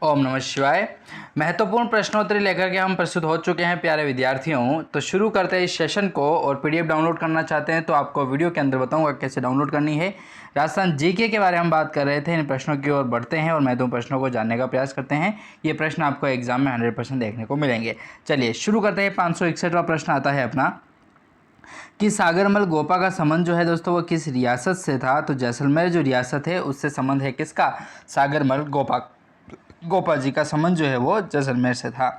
ओम नमः शिवाय। महत्वपूर्ण प्रश्नोत्तरी लेकर के हम प्रस्तुत हो चुके हैं प्यारे विद्यार्थियों। तो शुरू करते हैं इस सेशन को। और पीडीएफ डाउनलोड करना चाहते हैं तो आपको वीडियो के अंदर बताऊंगा कैसे डाउनलोड करनी है। राजस्थान जीके के बारे में हम बात कर रहे थे। इन प्रश्नों की ओर बढ़ते हैं और महत्वपूर्ण प्रश्नों को जानने का प्रयास करते हैं। ये प्रश्न आपको एग्जाम में 100% देखने को मिलेंगे। चलिए शुरू करते हैं। 561वां प्रश्न आता है अपना कि सागरमल गोपा का संबंध जो है दोस्तों वो किस रियासत से था। तो जैसलमेर जो रियासत है उससे संबंध है किसका, सागरमल गोपा जी का संबंध जो है वो जैसलमेर से था।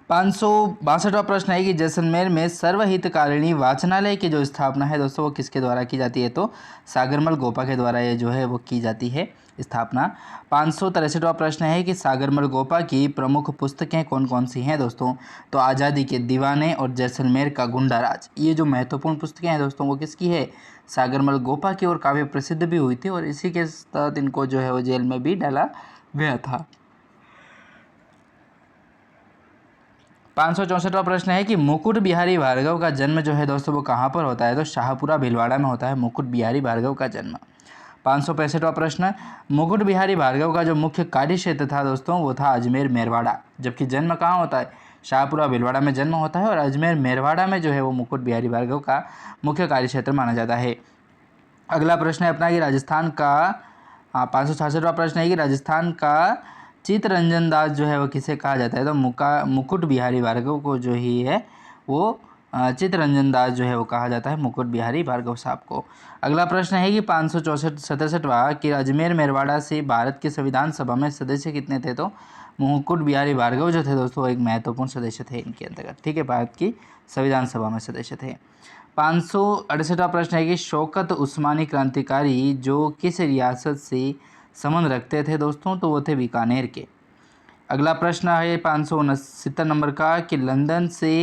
562वां प्रश्न है कि जैसलमेर में सर्वहितकारिणी वाचनालय की जो स्थापना है दोस्तों वो किसके द्वारा की जाती है। तो सागरमल गोपा के द्वारा ये जो है वो की जाती है स्थापना। 563वां प्रश्न है कि सागरमल गोपा की प्रमुख पुस्तकें कौन कौन सी हैं दोस्तों। तो आज़ादी के दीवाने और जैसलमेर का गुंडाराज, ये जो महत्वपूर्ण पुस्तकें हैं दोस्तों वो किसकी है, सागरमल गोपा की। और काफ़ी प्रसिद्ध भी हुई थी और इसी के तहत इनको जो है वो जेल में भी डाला गया था। 564वां प्रश्न है कि मुकुट बिहारी भार्गव का जन्म जो है दोस्तों वो कहाँ पर होता है। तो शाहपुरा भीलवाड़ा में होता है मुकुट बिहारी भार्गव का जन्म। 565वां प्रश्न, मुकुट बिहारी भार्गव का जो मुख्य कार्य क्षेत्र था दोस्तों वो था अजमेर मेरवाड़ा, जबकि जन्म कहाँ होता है, शाहपुरा भीलवाड़ा में जन्म होता है और अजमेर मेरवाड़ा में जो है वो मुकुट बिहारी भार्गव का मुख्य कार्य क्षेत्र माना जाता है। अगला प्रश्न है अपना कि राजस्थान का 566वां प्रश्न है कि राजस्थान का चित्तरंजन दास जो है वो किसे कहा जाता है। तो मुकुट बिहारी भार्गव को जो ही है वो चित्तरंजन दास जो है वो कहा जाता है मुकुट बिहारी भार्गव साहब को। अगला प्रश्न है कि 567वां कि अजमेर मेरवाड़ा से भारत के संविधान सभा में सदस्य कितने थे। तो मुकुट बिहारी भार्गव जो थे दोस्तों एक महत्वपूर्ण सदस्य थे इनके अंतर्गत, ठीक है, भारत की संविधान सभा में सदस्य थे। 568वां प्रश्न है कि शौकत उस्मानी क्रांतिकारी जो किस रियासत से संबंध रखते थे दोस्तों। तो वो थे बीकानेर के। अगला प्रश्न है 569 नंबर का कि लंदन से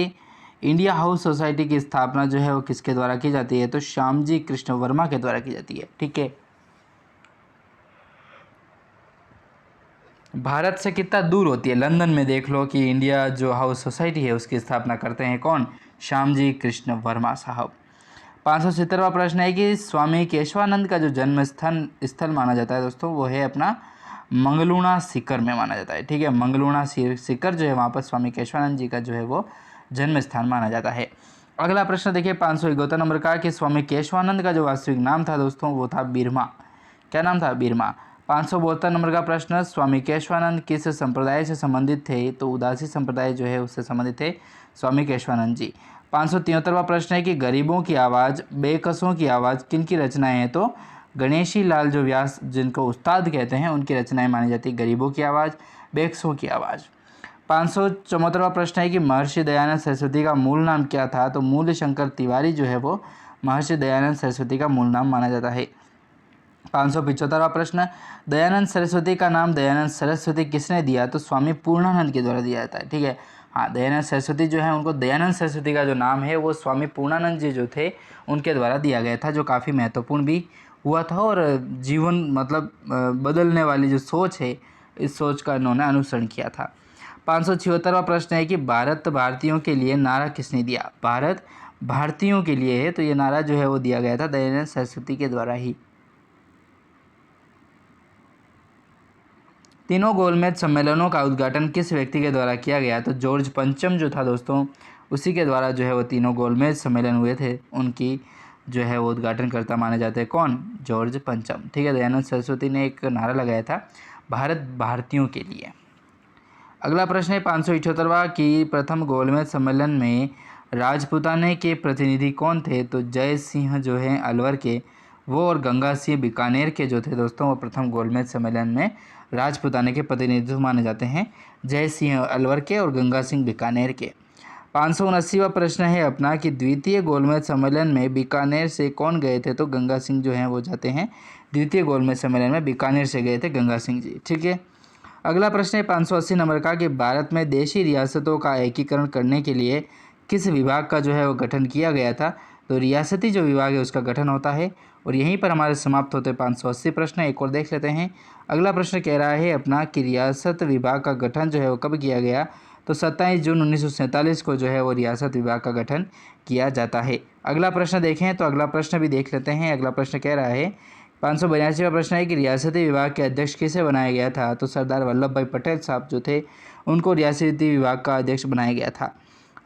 इंडिया हाउस सोसाइटी की स्थापना जो है वो किसके द्वारा की जाती है। तो श्यामजी कृष्ण वर्मा के द्वारा की जाती है, ठीक है। भारत से कितना दूर होती है, लंदन में देख लो कि इंडिया जो हाउस सोसाइटी है उसकी स्थापना करते हैं कौन, श्यामजी कृष्ण वर्मा साहब। 570वां प्रश्न है कि स्वामी केशवानंद का जो जन्म स्थल माना जाता है दोस्तों वो है अपना मंगलूणा सीकर में माना जाता है, ठीक है। मंगलूणा सीकर जो है वहाँ पर स्वामी केशवानंद जी का जो है वो जन्म स्थान माना जाता है। अगला प्रश्न देखिए 571 नंबर का कि स्वामी केशवानंद का जो वास्तविक नाम था दोस्तों वो था बिरमा। क्या नाम था, बिरमा। 572 नंबर का प्रश्न, स्वामी केशवानंद किस संप्रदाय से संबंधित थे। तो उदासी संप्रदाय जो है उससे संबंधित थे स्वामी केशवानंद जी। 573वां प्रश्न है कि गरीबों की आवाज़ बेकसों की आवाज़ किन की रचनाएं हैं। तो गणेशी लाल जो व्यास जिनको उस्ताद कहते हैं उनकी रचनाएं मानी जाती है, गरीबों की आवाज़, बेकसों की आवाज़। 574वां प्रश्न है कि महर्षि दयानंद सरस्वती का मूल नाम क्या था। तो मूल शंकर तिवारी जो है वो महर्षि दयानंद सरस्वती का मूल नाम माना जाता है। 575वां प्रश्न, दयानंद सरस्वती का नाम दयानंद सरस्वती किसने दिया। तो स्वामी पूर्णानंद के द्वारा दिया जाता है, ठीक है। हाँ, दयानंद सरस्वती जो है उनको दयानंद सरस्वती का जो नाम है वो स्वामी पूर्णानंद जी जो थे उनके द्वारा दिया गया था, जो काफ़ी महत्वपूर्ण भी हुआ था और जीवन मतलब बदलने वाली जो सोच है इस सोच का इन्होंने अनुसरण किया था। 576वां प्रश्न है कि भारत भारतीयों के लिए नारा किसने दिया। भारत भारतीयों के लिए है तो ये नारा जो है वो दिया गया था दयानंद सरस्वती के द्वारा ही। तीनों गोलमेज सम्मेलनों का उद्घाटन किस व्यक्ति के द्वारा किया गया। तो जॉर्ज पंचम जो था दोस्तों उसी के द्वारा जो है वो तीनों गोलमेज सम्मेलन हुए थे, उनकी जो है वो उद्घाटनकर्ता माने जाते हैं कौन, जॉर्ज पंचम, ठीक है। दयानंद सरस्वती ने एक नारा लगाया था भारत भारतीयों के लिए। अगला प्रश्न है 578वां कि प्रथम गोलमेज सम्मेलन में राजपूताने के प्रतिनिधि कौन थे। तो जय सिंह जो है अलवर के वो और गंगा सिंह बीकानेर के जो थे दोस्तों वो प्रथम गोलमेज सम्मेलन में राजपूताने के प्रतिनिधित्व माने जाते हैं, जय सिंह अलवर के और गंगा सिंह बीकानेर के। 579वां प्रश्न है अपना कि द्वितीय गोलमेज सम्मेलन में बीकानेर से कौन गए थे। तो गंगा सिंह जो हैं वो जाते हैं द्वितीय गोलमेज सम्मेलन में बीकानेर से गए थे गंगा सिंह जी, ठीक है। अगला प्रश्न है 580 नंबर का कि भारत में देशी रियासतों का एकीकरण करने के लिए किस विभाग का जो है वो गठन किया गया था। तो रियासती जो विभाग है उसका गठन होता है। और यहीं पर हमारे समाप्त होते हैं 580 प्रश्न। एक और देख लेते हैं। अगला प्रश्न कह रहा है अपना कि रियासत विभाग का गठन जो है वो कब किया गया। तो 27 जून 1947 को जो है वो रियासत विभाग का गठन किया जाता है। अगला प्रश्न देखें तो अगला प्रश्न भी देख लेते हैं। अगला प्रश्न कह रहा है 582वां प्रश्न है कि रियासती विभाग के अध्यक्ष किसे बनाया गया था? तो सरदार वल्लभ भाई पटेल साहब जो थे उनको रियासती विभाग का अध्यक्ष बनाया गया था।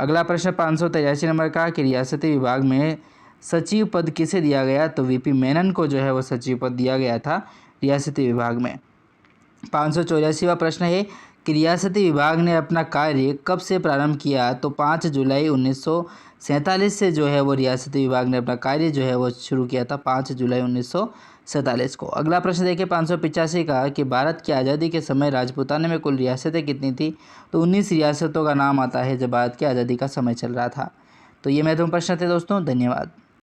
अगला प्रश्न 583 नंबर का कि रियासती विभाग में सचिव पद किसे दिया गया? तो वीपी मेनन को जो है वो सचिव पद दिया गया था रियासती विभाग में। 584वां प्रश्न है कि रियासती विभाग ने अपना कार्य कब से प्रारंभ किया? तो 5 जुलाई 1947 से जो है वो रियासती विभाग ने अपना कार्य जो है वो शुरू किया था 5 जुलाई 1947 को। अगला प्रश्न देखिए 585 का कि भारत की आज़ादी के समय राजपूताना में कुल रियासतें कितनी थी? तो 19 रियासतों का नाम आता है जब भारत की आज़ादी का समय चल रहा था। तो ये महत्वपूर्ण प्रश्न थे दोस्तों। धन्यवाद।